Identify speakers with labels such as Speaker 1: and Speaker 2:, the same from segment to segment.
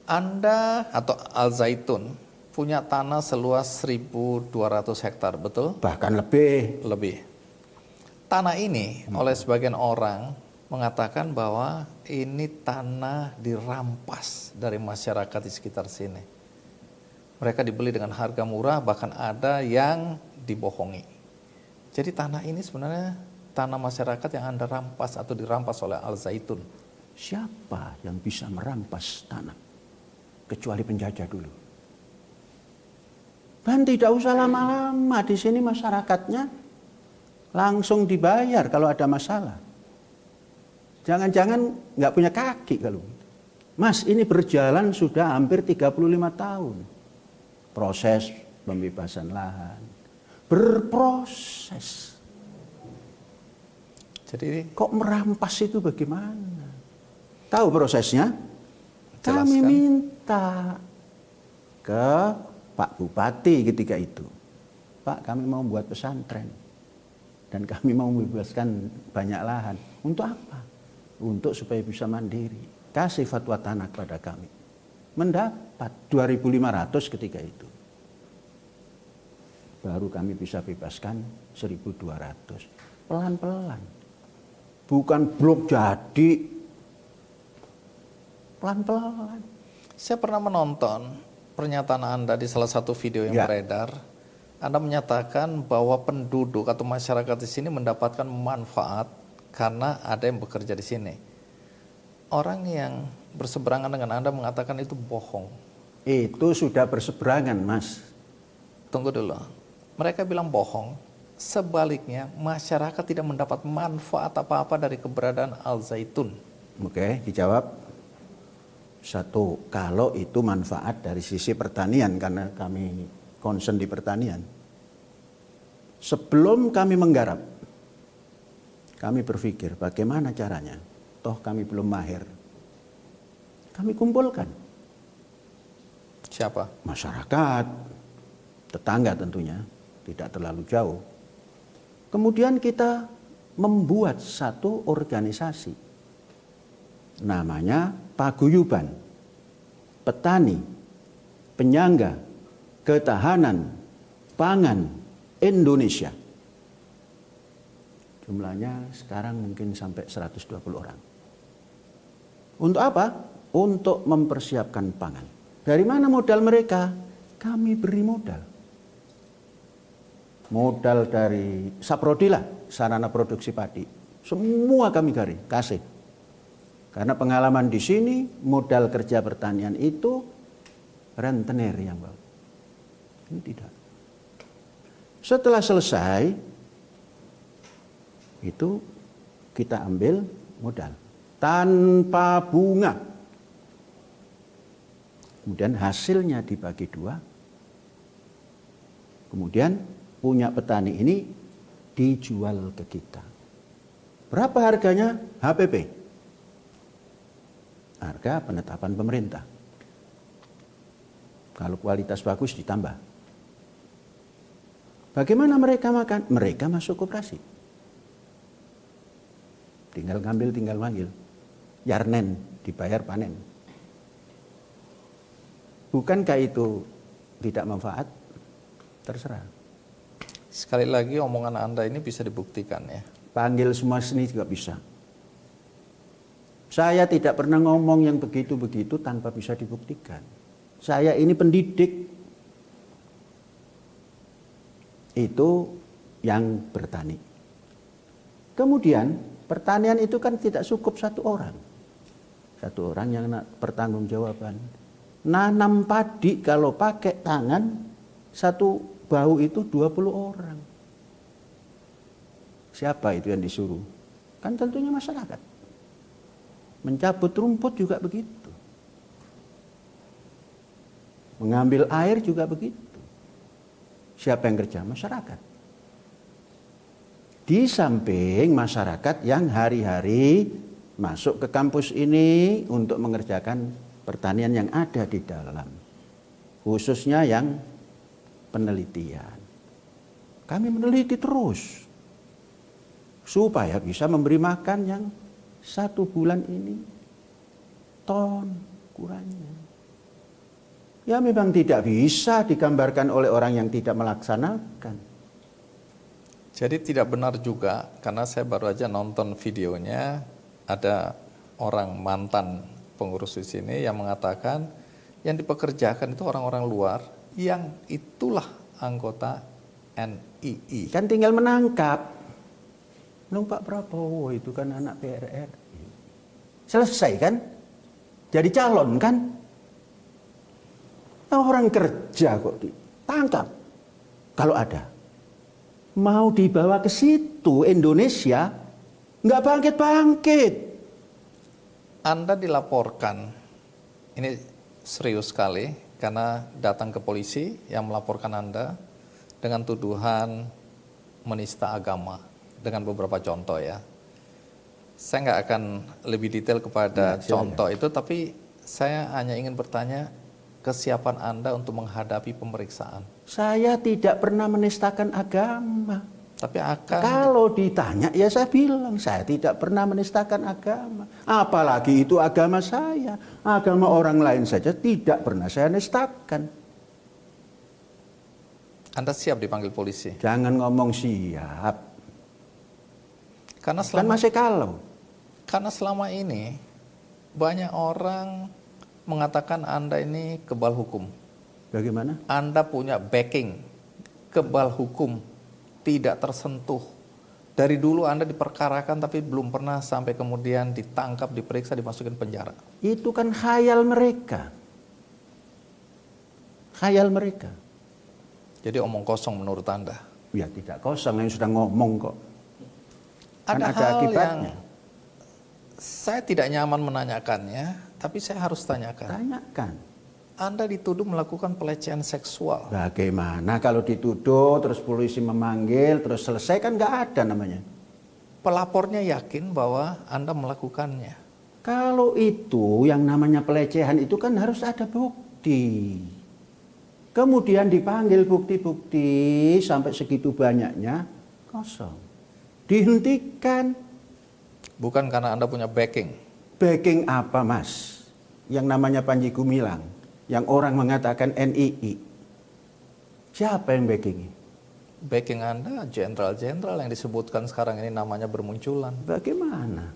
Speaker 1: Anda atau Al Zaitun punya tanah seluas 1.200 hektar, betul?
Speaker 2: Bahkan lebih.
Speaker 1: Lebih. Tanah ini oleh sebagian orang mengatakan bahwa ini tanah dirampas dari masyarakat di sekitar sini. Mereka dibeli dengan harga murah, bahkan ada yang dibohongi. Jadi tanah ini sebenarnya tanah masyarakat yang Anda rampas atau dirampas oleh Al Zaitun.
Speaker 2: Siapa yang bisa merampas tanah? Kecuali penjajah dulu. Dan tidak usah lama-lama, di sini masyarakatnya langsung dibayar kalau ada masalah. Jangan-jangan nggak punya kaki kalau. Mas, ini berjalan sudah hampir 35 tahun. Proses pembebasan lahan. Berproses.
Speaker 1: Jadi
Speaker 2: kok merampas itu bagaimana? Tahu prosesnya?
Speaker 1: Jelaskan.
Speaker 2: Kami minta ke Pak Bupati ketika itu. Pak, kami mau buat pesantren. Dan kami mau membebaskan banyak lahan. Untuk apa? Untuk supaya bisa mandiri. Kasih fatwa tanah kepada kami. Mendapat 2.500 ketika itu. Baru kami bisa bebaskan 1.200. Pelan-pelan. Bukan blok jadi. Pelan-pelan.
Speaker 1: saya pernah menonton pernyataan Anda di salah satu video yang
Speaker 2: Ya.
Speaker 1: beredar. Anda menyatakan bahwa penduduk atau masyarakat di sini mendapatkan manfaat karena ada yang bekerja di sini. Orang yang berseberangan dengan Anda mengatakan itu bohong.
Speaker 2: Itu sudah berseberangan, Mas.
Speaker 1: Tunggu dulu. Mereka bilang bohong. Sebaliknya, masyarakat tidak mendapat manfaat apa-apa dari keberadaan Al Zaitun.
Speaker 2: Oke, dijawab. Satu, kalau itu manfaat dari sisi pertanian, karena kami concern di pertanian. Sebelum kami menggarap, kami berpikir bagaimana caranya. Toh kami belum mahir. Kami kumpulkan
Speaker 1: Siapa?
Speaker 2: masyarakat, tetangga tentunya, tidak terlalu jauh. Kemudian kita membuat satu organisasi. Namanya Paguyuban Petani Penyangga Ketahanan Pangan Indonesia. Jumlahnya sekarang mungkin sampai 120 orang. Untuk apa? Untuk mempersiapkan pangan. Dari mana modal mereka? Kami beri modal. Modal dari Saprodila, sarana produksi padi. Semua kami kasih. Karena pengalaman di sini, modal kerja pertanian itu rentenir yang bawa. Ini tidak. Setelah selesai, itu kita ambil modal. Tanpa bunga. Kemudian hasilnya dibagi dua. Kemudian punya petani ini dijual ke kita. Berapa harganya? HPP. Harga penetapan pemerintah. Kalau kualitas bagus ditambah. Bagaimana mereka makan? Mereka masuk koperasi. Tinggal ngambil, tinggal manggil. Yarnen, dibayar panen. Bukankah itu tidak manfaat? Terserah.
Speaker 1: Sekali lagi omongan Anda ini bisa dibuktikan ya.
Speaker 2: Panggil semua sini juga bisa. Saya tidak pernah ngomong yang begitu-begitu tanpa bisa dibuktikan. Saya ini pendidik. Itu yang bertani. Kemudian pertanian itu kan tidak cukup satu orang. Satu orang yang pertanggungjawaban. Nanam padi kalau pakai tangan, satu bahu itu 20 orang. Siapa itu yang disuruh? Kan tentunya masyarakat. Mencabut rumput juga begitu. Mengambil air juga begitu. Siapa yang kerja? Masyarakat. Di samping masyarakat yang hari-hari masuk ke kampus ini untuk mengerjakan pertanian yang ada di dalam. Khususnya yang penelitian. Kami meneliti terus. Supaya bisa memberi makan yang 1 bulan ini ton kurangnya. Ya memang tidak bisa digambarkan oleh orang yang tidak melaksanakan.
Speaker 1: Jadi tidak benar juga, karena saya baru aja nonton videonya, ada orang mantan pengurus di sini yang mengatakan yang dipekerjakan itu orang-orang luar yang itulah anggota NII.
Speaker 2: Kan tinggal menangkap. Nung Pak Prabowo itu kan anak PRR. Selesai kan? Jadi calon kan? Orang kerja kok ditangkap. Kalau ada. Mau dibawa ke situ Indonesia, nggak bangkit-bangkit.
Speaker 1: Anda dilaporkan, ini serius sekali, karena datang ke polisi yang melaporkan Anda dengan tuduhan menista agama, dengan beberapa contoh ya. Saya nggak akan lebih detail kepada contoh itu, tapi saya hanya ingin bertanya, kesiapan Anda untuk menghadapi pemeriksaan?
Speaker 2: Saya tidak pernah menistakan agama.
Speaker 1: Tapi akan...
Speaker 2: Kalau ditanya, ya saya bilang, saya tidak pernah menistakan agama. Apalagi itu agama saya. Agama orang lain saja tidak pernah saya nistakan.
Speaker 1: Anda siap dipanggil polisi?
Speaker 2: Jangan ngomong siap.
Speaker 1: Karena
Speaker 2: Kan masih kalau.
Speaker 1: Karena selama ini banyak orang mengatakan Anda ini kebal hukum.
Speaker 2: Bagaimana?
Speaker 1: Anda punya backing kebal hukum, tidak tersentuh. Dari dulu Anda diperkarakan tapi belum pernah sampai kemudian ditangkap, diperiksa, dimasukin penjara.
Speaker 2: Itu kan khayal mereka. Khayal mereka.
Speaker 1: Jadi omong kosong menurut Anda?
Speaker 2: Ya tidak kosong, yang sudah ngomong kok. Kan
Speaker 1: Ada
Speaker 2: ada
Speaker 1: hal
Speaker 2: akibatnya.
Speaker 1: yang saya tidak nyaman menanyakannya, tapi saya harus tanyakan.
Speaker 2: Tanyakan.
Speaker 1: Anda dituduh melakukan pelecehan seksual.
Speaker 2: Bagaimana kalau dituduh, terus polisi memanggil, terus selesai, kan nggak ada namanya.
Speaker 1: Pelapornya yakin bahwa Anda melakukannya.
Speaker 2: Kalau itu yang namanya pelecehan itu kan harus ada bukti. Kemudian dipanggil bukti-bukti sampai segitu banyaknya, kosong. Dihentikan.
Speaker 1: Bukan karena Anda punya backing.
Speaker 2: Backing apa mas? Yang namanya Panji Gumilang. Yang orang mengatakan NII. Siapa yang backing?
Speaker 1: Backing Anda jenderal-jenderal yang disebutkan sekarang ini namanya bermunculan.
Speaker 2: Bagaimana?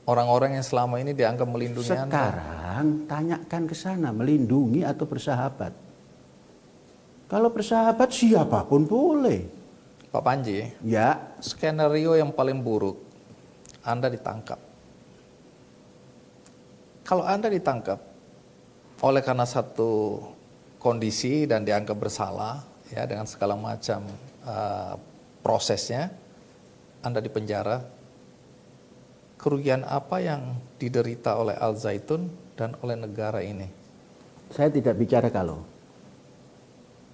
Speaker 1: Orang-orang yang selama ini dianggap melindungi Anda.
Speaker 2: Sekarang tanyakan ke sana, melindungi atau bersahabat. Kalau bersahabat siapapun boleh.
Speaker 1: Pak Panji,
Speaker 2: Ya,
Speaker 1: skenario yang paling buruk, Anda ditangkap. Kalau Anda ditangkap oleh karena satu kondisi dan dianggap bersalah, ya dengan segala macam prosesnya, Anda dipenjara, kerugian apa yang diderita oleh Al Zaitun dan oleh negara ini?
Speaker 2: saya tidak bicara kalau.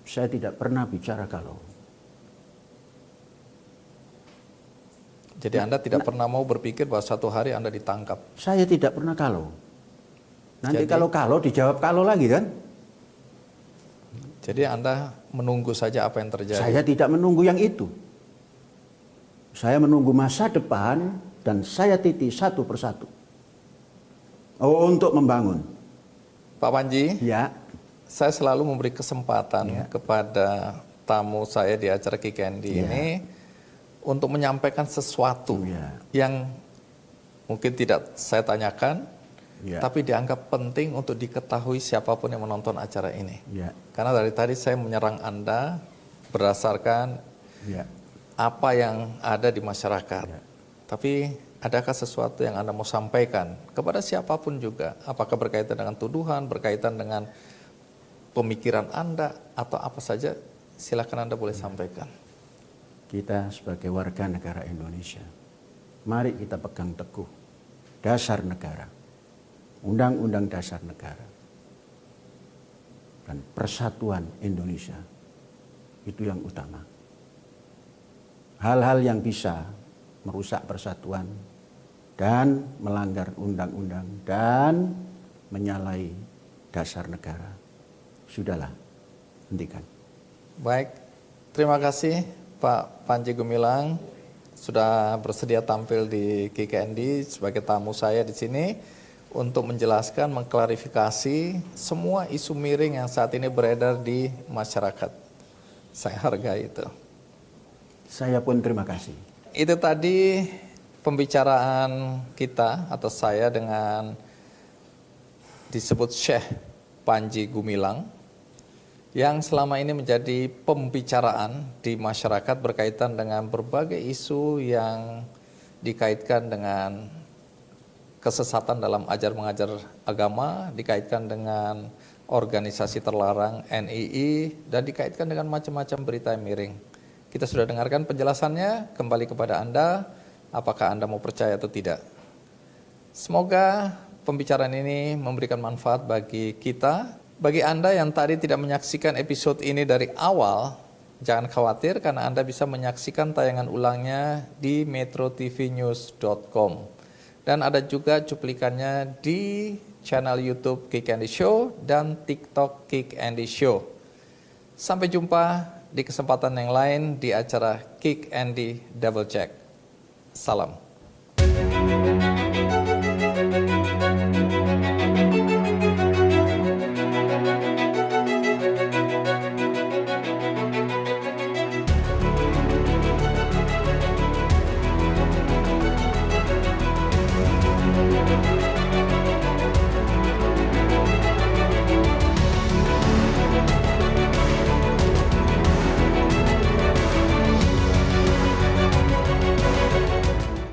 Speaker 2: Saya tidak pernah bicara kalau.
Speaker 1: Jadi Anda tidak pernah mau berpikir bahwa suatu hari Anda ditangkap.
Speaker 2: Saya tidak pernah kalau. Nanti
Speaker 1: Jadi-
Speaker 2: kalau dijawab kalau lagi kan?
Speaker 1: Jadi Anda menunggu saja apa yang terjadi.
Speaker 2: Saya tidak menunggu yang itu. Saya menunggu masa depan dan saya titi satu persatu. Oh, untuk membangun.
Speaker 1: Pak Panji,
Speaker 2: Ya,
Speaker 1: saya selalu memberi kesempatan kepada tamu saya di acara Kikendi ini untuk menyampaikan sesuatu yang mungkin tidak saya tanyakan, tapi dianggap penting untuk diketahui siapapun yang menonton acara ini. Karena dari tadi saya menyerang Anda berdasarkan apa yang ada di masyarakat. Tapi adakah sesuatu yang Anda mau sampaikan kepada siapapun juga? Apakah berkaitan dengan tuduhan, berkaitan dengan pemikiran Anda, atau apa saja? Silakan Anda boleh sampaikan.
Speaker 2: Kita sebagai warga negara Indonesia, mari kita pegang teguh dasar negara, undang-undang dasar negara, dan persatuan Indonesia. Itu yang utama. Hal-hal yang bisa merusak persatuan dan melanggar undang-undang dan menyalahi dasar negara, sudahlah, hentikan.
Speaker 1: Baik, terima kasih Pak Panji Gumilang sudah bersedia tampil di KKND sebagai tamu saya di sini untuk menjelaskan, mengklarifikasi semua isu miring yang saat ini beredar di masyarakat. Saya hargai itu.
Speaker 2: Saya pun terima kasih.
Speaker 1: Itu tadi pembicaraan kita atau saya dengan disebut Syekh Panji Gumilang yang selama ini menjadi pembicaraan di masyarakat berkaitan dengan berbagai isu yang dikaitkan dengan kesesatan dalam ajar mengajar agama, dikaitkan dengan organisasi terlarang NII, dan dikaitkan dengan macam-macam berita yang miring. Kita sudah dengarkan penjelasannya, kembali kepada Anda, apakah Anda mau percaya atau tidak. Semoga pembicaraan ini memberikan manfaat bagi kita. Bagi Anda yang tadi tidak menyaksikan episode ini dari awal, jangan khawatir karena Anda bisa menyaksikan tayangan ulangnya di metrotvnews.com. Dan ada juga cuplikannya di channel YouTube Kick Andy Show dan TikTok Kick Andy Show. Sampai jumpa di kesempatan yang lain di acara Kick Andy Double Check. Salam.